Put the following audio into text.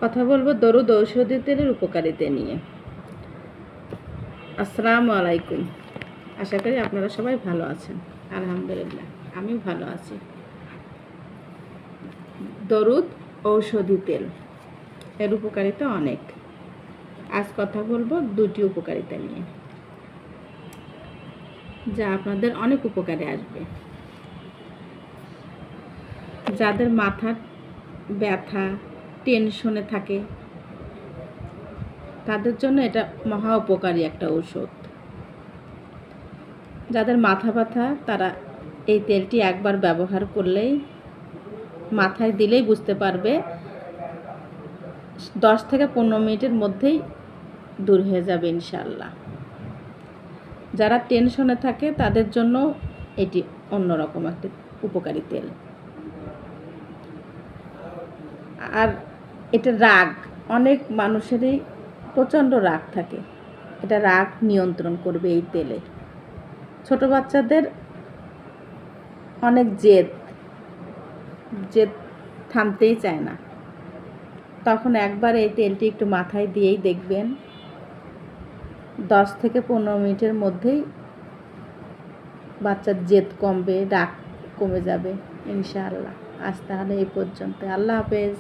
কথা বলবো দরুদ ঔষধি তেলের উপকারিতা নিয়ে। আসসালামু আলাইকুম। আশা করি আপনারা সবাই ভালো আছেন। আলহামদুলিল্লাহ আমিও ভালো আছি। দরুদ ঔষধি তেল এর উপকারিতা অনেক। আজ কথা বলবো দুটি উপকারিতা নিয়ে, যা আপনাদের অনেক উপকারে আসবে। যাদের মাথার ব্যথা, টেনশনে থাকে, তাদের জন্য এটা মহা উপকারী একটা ঔষধ। যাদের মাথা ব্যথা, তারা এই তেলটি একবার ব্যবহার করলেই, মাথায় দিলেই বুঝতে পারবে 10 থেকে 15 মিনিটের মধ্যেই দূর হয়ে যাবে ইনশাআল্লাহ। যারা টেনশনে থাকে তাদের জন্য এটি অন্যরকম একটি উপকারী তেল। আর এটা রাগ, অনেক মানুষেরই প্রচণ্ড রাগ থাকে, এটা রাগ নিয়ন্ত্রণ করবে এই তেলে। ছোট বাচ্চাদের অনেক জেদ থামতেই চায় না, তখন একবার এই তেলটি একটু মাথায় দিয়েই দেখবেন 10 থেকে 15 মিনিটের মধ্যেই বাচ্চার জেদ কমবে, রাগ কমে যাবে ইনশাআল্লাহ। আজ তাহলে এই পর্যন্ত। আল্লাহ হাফেজ।